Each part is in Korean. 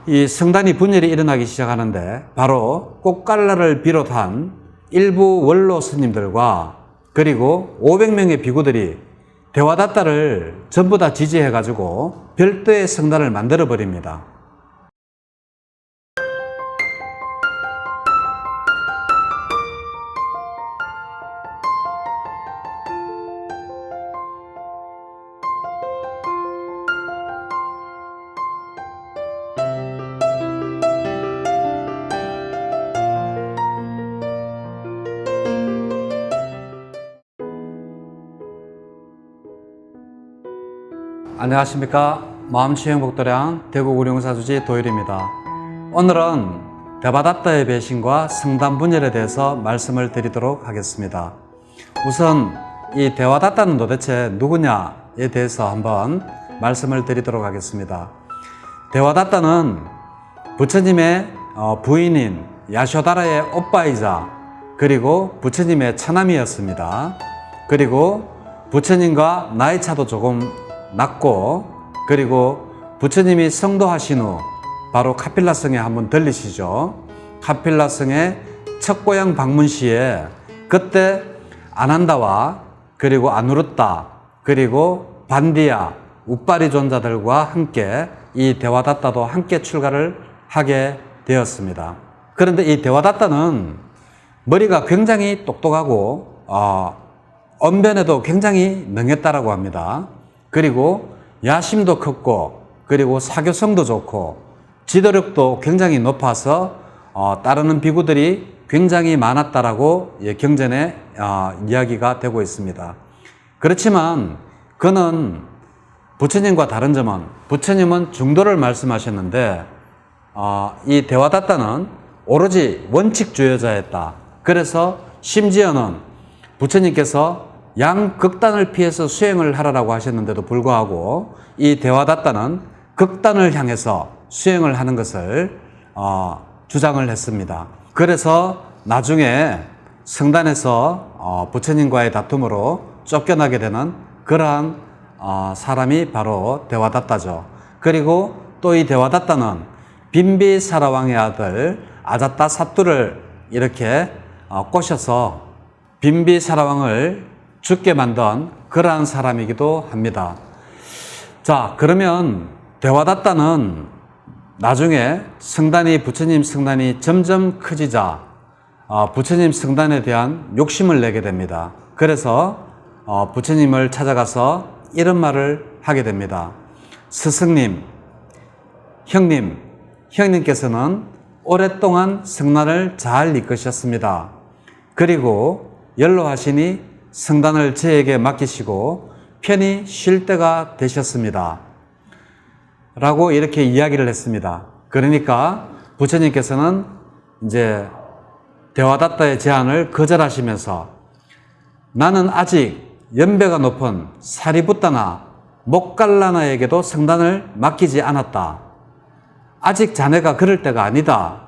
이 성단이 분열이 일어나기 시작하는데 바로 꽃갈라를 비롯한 일부 원로 스님들과 그리고 500명의 비구들이 대화다따를 전부 다 지지해가지고 별도의 성단을 만들어 버립니다. 안녕하십니까. 마음치유행복도량 대구구룡사주지 도일입니다. 오늘은 대바다따의 배신과 성단 분열에 대해서 말씀을 드리도록 하겠습니다. 우선 이 대화다따는 도대체 누구냐에 대해서 한번 말씀을 드리도록 하겠습니다. 대화다따는 부처님의 부인인 야쇼다라의 오빠이자 그리고 부처님의 처남이었습니다. 그리고 부처님과 나이 차도 조금 낮고 그리고 부처님이 성도하신 후 바로 카필라성에 한번 들리시죠. 카필라성의 첫 고향 방문 시에 그때 아난다와 그리고 아누르타 그리고 반디야 우빠리 존자들과 함께 이 대화다따도 함께 출가를 하게 되었습니다. 그런데 이 대화다따는 머리가 굉장히 똑똑하고 언변에도 굉장히 능했다라고 합니다. 그리고 야심도 컸고 그리고 사교성도 좋고 지도력도 굉장히 높아서 따르는 비구들이 굉장히 많았다라고 경전에 이야기가 되고 있습니다. 그렇지만 그는 부처님과 다른 점은 부처님은 중도를 말씀하셨는데 이 대화다따는 오로지 원칙주의자였다. 그래서 심지어는 부처님께서 양극단을 피해서 수행을 하라고 하셨는데도 불구하고 이 대화다따는 극단을 향해서 수행을 하는 것을 주장을 했습니다. 그래서 나중에 성단에서 부처님과의 다툼으로 쫓겨나게 되는 그러한 사람이 바로 대화다따죠. 그리고 또 이 대화다따는 빈비사라왕의 아들 아자따 사뚜를 이렇게 꼬셔서 빈비사라왕을 죽게 만든 그러한 사람이기도 합니다. 자, 그러면 대화다따는 나중에 성단이 부처님 성단이 점점 커지자 부처님 성단에 대한 욕심을 내게 됩니다. 그래서 부처님을 찾아가서 이런 말을 하게 됩니다. 스승님, 형님께서는 오랫동안 성단을 잘 이끄셨습니다. 그리고 연로하시니 성단을 저에게 맡기시고 편히 쉴 때가 되셨습니다. 라고 이렇게 이야기를 했습니다. 그러니까 부처님께서는 이제 대화다따의 제안을 거절하시면서 나는 아직 연배가 높은 사리부따나 목갈라나에게도 성단을 맡기지 않았다. 아직 자네가 그럴 때가 아니다.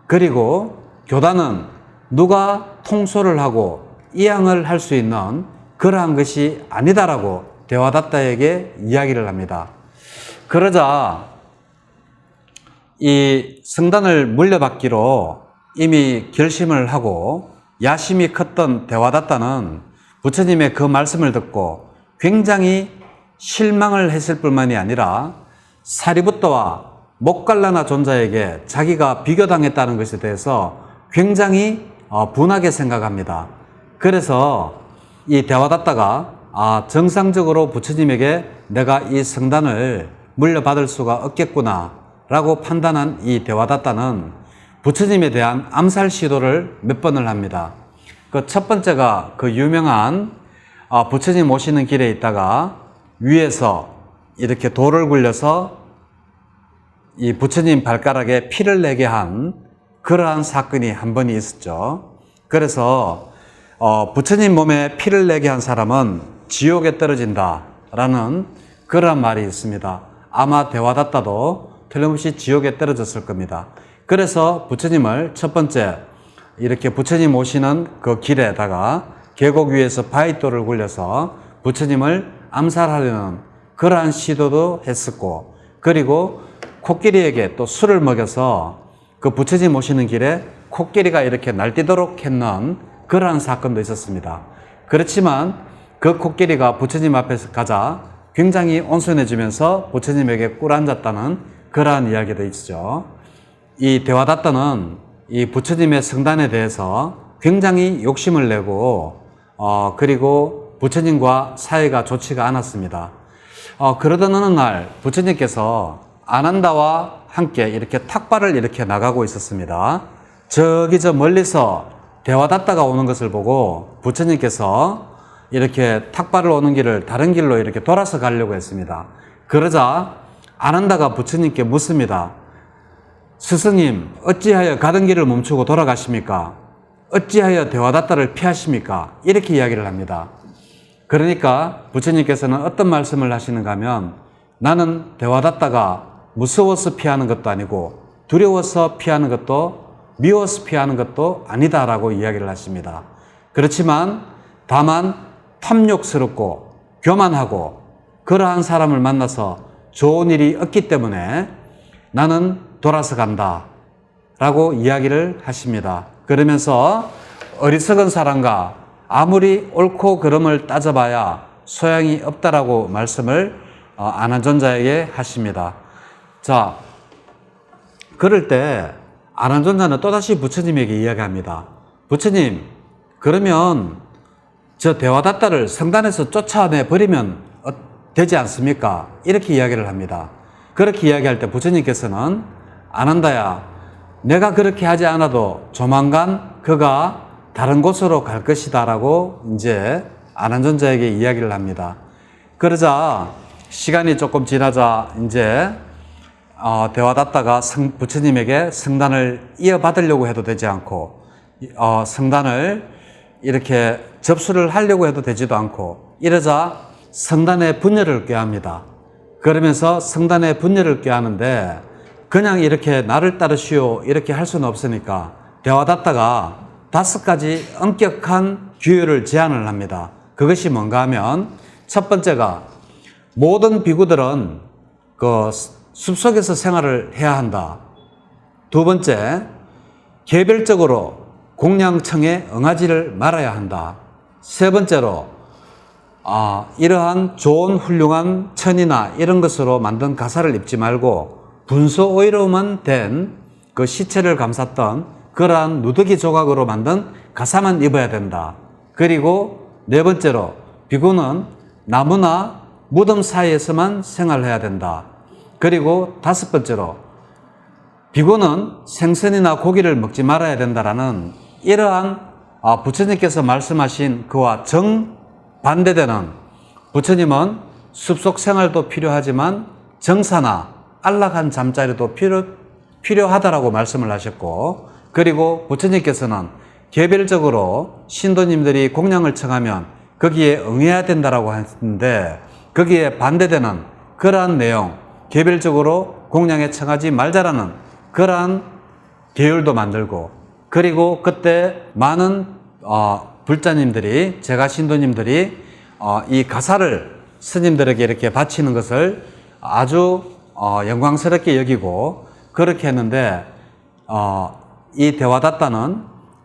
그리고 교단은 누가 통솔을 하고 이양을 할 수 있는 그러한 것이 아니다라고 대화다따에게 이야기를 합니다. 그러자 이 성단을 물려받기로 이미 결심을 하고 야심이 컸던 대화다따는 부처님의 그 말씀을 듣고 굉장히 실망을 했을 뿐만이 아니라 사리부따와 목갈라나 존자에게 자기가 비교당했다는 것에 대해서 굉장히 분하게 생각합니다. 그래서 이 대화다따가 정상적으로 부처님에게 내가 이 성단을 물려받을 수가 없겠구나 라고 판단한 이 대화다따는 부처님에 대한 암살 시도를 몇 번을 합니다. 그 첫 번째가 그 유명한 부처님 오시는 길에 있다가 위에서 이렇게 돌을 굴려서 이 부처님 발가락에 피를 내게 한 그러한 사건이 한 번이 있었죠. 그래서 부처님 몸에 피를 내게 한 사람은 지옥에 떨어진다 라는 그러한 말이 있습니다. 아마 대화다따도 틀림없이 지옥에 떨어졌을 겁니다. 그래서 부처님을 첫 번째 이렇게 부처님 오시는 그 길에다가 계곡 위에서 바위돌을 굴려서 부처님을 암살하려는 그러한 시도도 했었고, 그리고 코끼리에게 또 술을 먹여서 그 부처님 오시는 길에 코끼리가 이렇게 날뛰도록 했는 그러한 사건도 있었습니다. 그렇지만 그 코끼리가 부처님 앞에서 가자 굉장히 온순해지면서 부처님에게 꿇어앉았다는 그러한 이야기도 있죠. 이 데와다tta는 이 부처님의 성단에 대해서 굉장히 욕심을 내고 그리고 부처님과 사이가 좋지가 않았습니다. 그러던 어느 날 부처님께서 아난다와 함께 이렇게 탁발을 이렇게 나가고 있었습니다. 저기 저 멀리서 데와다tta가 오는 것을 보고 부처님께서 이렇게 탁발을 오는 길을 다른 길로 이렇게 돌아서 가려고 했습니다. 그러자 아난다가 부처님께 묻습니다. 스승님, 어찌하여 가던 길을 멈추고 돌아가십니까? 어찌하여 데와다tta를 피하십니까? 이렇게 이야기를 합니다. 그러니까 부처님께서는 어떤 말씀을 하시는가 하면 나는 데와다tta가 무서워서 피하는 것도 아니고 두려워서 피하는 것도 미워서 피하는 것도 아니다라고 이야기를 하십니다. 그렇지만 다만 탐욕스럽고 교만하고 그러한 사람을 만나서 좋은 일이 없기 때문에 나는 돌아서 간다 라고 이야기를 하십니다. 그러면서 어리석은 사람과 아무리 옳고 그름을 따져봐야 소양이 없다라고 말씀을 아난존자에게 하십니다. 자, 그럴 때 아난존자는 또다시 부처님에게 이야기합니다. 부처님, 그러면 저 데와다tta를 성단에서 쫓아내 버리면 되지 않습니까? 이렇게 이야기를 합니다. 그렇게 이야기할 때 부처님께서는 아난다야, 내가 그렇게 하지 않아도 조만간 그가 다른 곳으로 갈 것이다 라고 이제 아난존자에게 이야기를 합니다. 그러자 시간이 조금 지나자 이제 데와다tta가 부처님에게 성단을 이어받으려고 해도 되지 않고 성단을 이렇게 접수를 하려고 해도 되지도 않고 이러자 성단의 분열을 꾀합니다. 그러면서 성단의 분열을 꾀하는데 그냥 이렇게 나를 따르시오 이렇게 할 수는 없으니까 데와다tta가 5가지 엄격한 규율을 제안을 합니다. 그것이 뭔가 하면 첫 번째가 모든 비구들은 그 숲속에서 생활을 해야 한다. 두 번째, 개별적으로 공양청에 응하지를 말아야 한다. 세 번째로 이러한 좋은 훌륭한 천이나 이런 것으로 만든 가사를 입지 말고 분소 오이로만 된 그 시체를 감쌌던 그러한 누더기 조각으로 만든 가사만 입어야 된다. 그리고 네 번째로 비구는 나무나 무덤 사이에서만 생활해야 된다. 그리고 5번째로 비구는 생선이나 고기를 먹지 말아야 된다라는 이러한 부처님께서 말씀하신 그와 정반대되는 부처님은 숲속 생활도 필요하지만 정사나 안락한 잠자리도 필요하다라고 말씀을 하셨고 그리고 부처님께서는 개별적으로 신도님들이 공양을 청하면 거기에 응해야 된다라고 했는데 거기에 반대되는 그러한 내용 개별적으로 공양에 청하지 말자라는 그러한 계율도 만들고 그리고 그때 많은 불자님들이 제가 신도님들이 이 가사를 스님들에게 이렇게 바치는 것을 아주 영광스럽게 여기고 그렇게 했는데 이 데와다tta는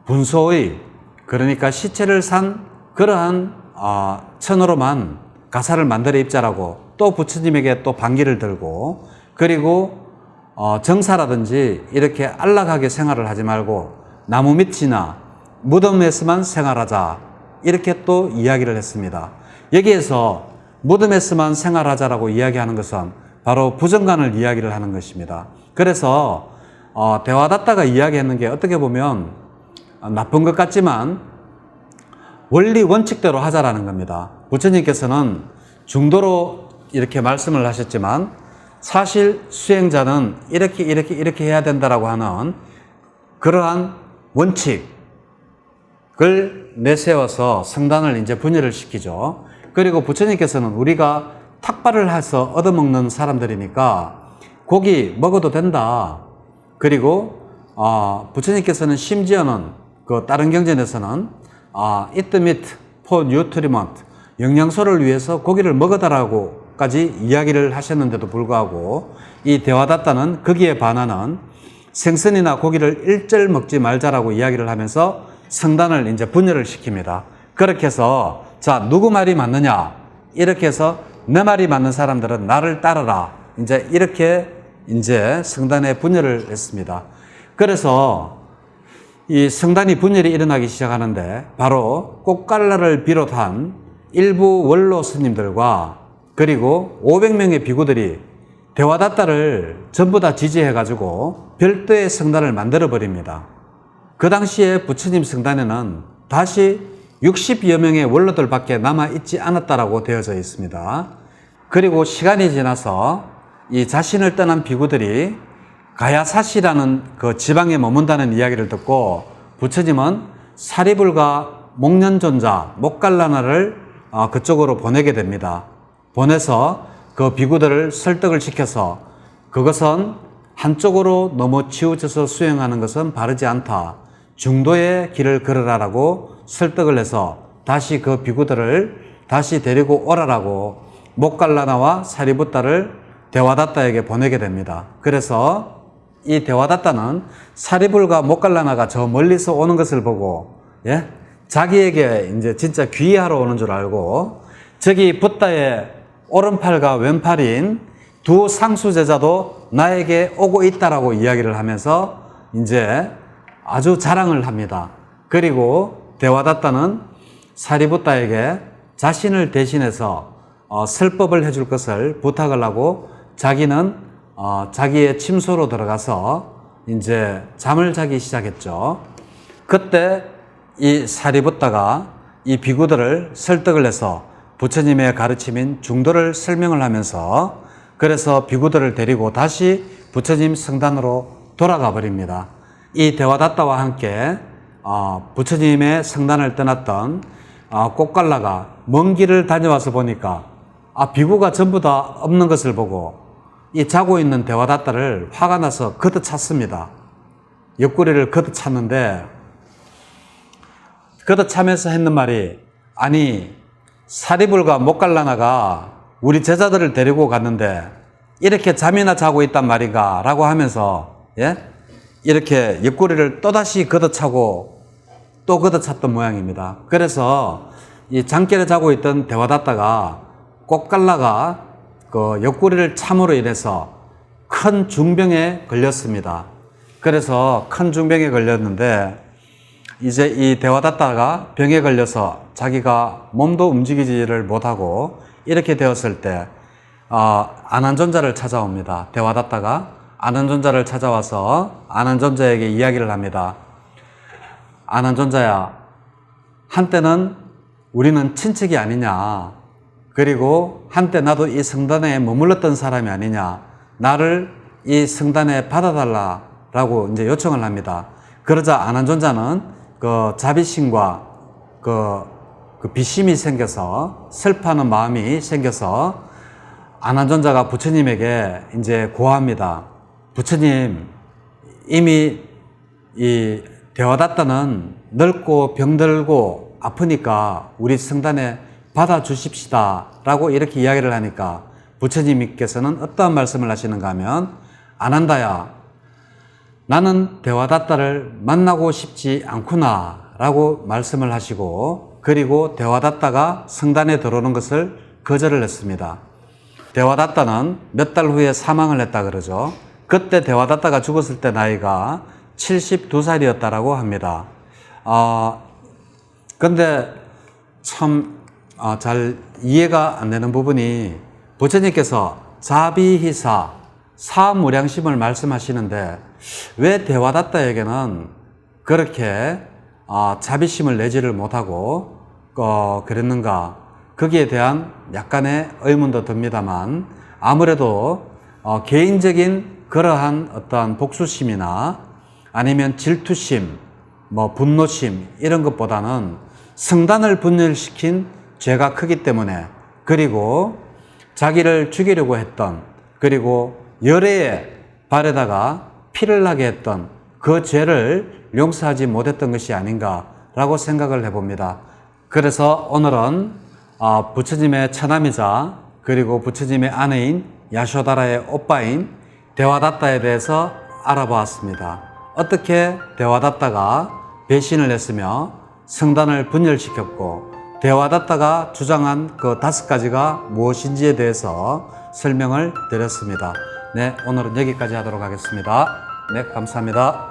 분소의 그러니까 시체를 산 그러한 천으로만 가사를 만들어 입자라고 또 부처님에게 또 반기를 들고 그리고 정사라든지 이렇게 안락하게 생활을 하지 말고 나무 밑이나 무덤에서만 생활하자 이렇게 또 이야기를 했습니다. 여기에서 무덤에서만 생활하자라고 이야기하는 것은 바로 부정관을 이야기를 하는 것입니다. 그래서 데와다tta가 이야기했는 게 어떻게 보면 나쁜 것 같지만 원리 원칙대로 하자라는 겁니다. 부처님께서는 중도로 이렇게 말씀을 하셨지만 사실 수행자는 이렇게 해야 된다라고 하는 그러한 원칙을 내세워서 성단을 이제 분열을 시키죠. 그리고 부처님께서는 우리가 탁발을 해서 얻어먹는 사람들이니까 고기 먹어도 된다. 그리고 부처님께서는 심지어는 그 다른 경전에서는 eat meat for nutriment 영양소를 위해서 고기를 먹어다라고 까지 이야기를 하셨는데도 불구하고 이 대화다따는 거기에 반하는 생선이나 고기를 일절 먹지 말자라고 이야기를 하면서 성단을 이제 분열을 시킵니다. 그렇게 해서 자, 누구 말이 맞느냐? 이렇게 해서 내 말이 맞는 사람들은 나를 따르라. 이제 이렇게 이제 성단의 분열을 했습니다. 그래서 이 성단이 분열이 일어나기 시작하는데 바로 꽃갈라를 비롯한 일부 원로 스님들과 그리고 500명의 비구들이 대화다따를 전부 다 지지해가지고 별도의 성단을 만들어 버립니다. 그 당시에 부처님 성단에는 다시 60여 명의 원로들밖에 남아있지 않았다라고 되어져 있습니다. 그리고 시간이 지나서 이 자신을 떠난 비구들이 가야사시라는 그 지방에 머문다는 이야기를 듣고 부처님은 사리불과 목련존자, 목갈라나를 그쪽으로 보내게 됩니다. 보내서 그 비구들을 설득을 시켜서 그것은 한쪽으로 너무 치우쳐서 수행하는 것은 바르지 않다. 중도의 길을 걸으라라고 설득을 해서 다시 그 비구들을 다시 데리고 오라라고 목갈라나와 사리부따를 대화다따에게 보내게 됩니다. 그래서 이 대화다따는 사리불과 목갈라나가 저 멀리서 오는 것을 보고 자기에게 이제 진짜 귀의하러 오는 줄 알고 저기 붓다의 오른팔과 왼팔인 두 상수 제자도 나에게 오고 있다라고 이야기를 하면서 이제 아주 자랑을 합니다. 그리고 대화다따는 사리부따에게 자신을 대신해서 설법을 해줄 것을 부탁을 하고 자기는 자기의 침소로 들어가서 이제 잠을 자기 시작했죠. 그때 이 사리부따가 이 비구들을 설득을 해서 부처님의 가르침인 중도를 설명을 하면서 그래서 비구들을 데리고 다시 부처님 성단으로 돌아가 버립니다. 이 대화다따와 함께 부처님의 성단을 떠났던 꽃갈라가 먼 길을 다녀와서 보니까 비구가 전부 다 없는 것을 보고 이 자고 있는 대화다따를 화가 나서 걷어 찼습니다. 옆구리를 걷어 찼는데 걷어 차면서 했는 말이 아니 사리불과 목갈라나가 우리 제자들을 데리고 갔는데 이렇게 잠이나 자고 있단 말인가 라고 하면서 이렇게 옆구리를 또다시 걷어차고 또 걷어찼던 모양입니다. 그래서 이 잠결에 자고 있던 대화다따가 꽃갈라가 그 옆구리를 참으로 인해서 큰 중병에 걸렸습니다. 그래서 큰 중병에 걸렸는데 이제 이 대화다따가 병에 걸려서 자기가 몸도 움직이지를 못하고 이렇게 되었을 때 아난존자를 찾아옵니다. 대화다따가 아난존자를 찾아와서 아난존자에게 이야기를 합니다. 아난존자야, 한때는 우리는 친척이 아니냐. 그리고 한때 나도 이 성단에 머물렀던 사람이 아니냐. 나를 이 성단에 받아달라라고 이제 요청을 합니다. 그러자 아난존자는 그 자비심과 그 비심이 생겨서 슬퍼하는 마음이 생겨서 아난존자가 부처님에게 이제 고합니다. 부처님, 이미 이 대화다따는 늙고 병들고 아프니까 우리 성단에 받아주십시다 라고 이렇게 이야기를 하니까 부처님께서는 어떠한 말씀을 하시는가 하면 아난다야, 나는 대화다따를 만나고 싶지 않구나 라고 말씀을 하시고 그리고 대화다따가 성단에 들어오는 것을 거절을 했습니다. 대화다따는 몇 달 후에 사망을 했다 그러죠. 그때 대화다따가 죽었을 때 나이가 72살이었다라고 합니다. 근데 참 잘 이해가 안 되는 부분이 부처님께서 자비희사, 사무량심을 말씀하시는데 왜 대화다따에게는 그렇게 자비심을 내지를 못하고 그랬는가? 거기에 대한 약간의 의문도 듭니다만 아무래도 개인적인 그러한 어떠한 복수심이나 아니면 질투심, 분노심 이런 것보다는 성단을 분열시킨 죄가 크기 때문에 그리고 자기를 죽이려고 했던 그리고 열애의 발에다가 피를 나게 했던 그 죄를 용서하지 못했던 것이 아닌가라고 생각을 해봅니다. 그래서 오늘은 부처님의 처남이자 그리고 부처님의 아내인 야쇼다라의 오빠인 데와다타에 대해서 알아보았습니다. 어떻게 데와다타가 배신을 했으며 성단을 분열시켰고 데와다타가 주장한 그 5가지가 무엇인지에 대해서 설명을 드렸습니다. 네, 오늘은 여기까지 하도록 하겠습니다. 네, 감사합니다.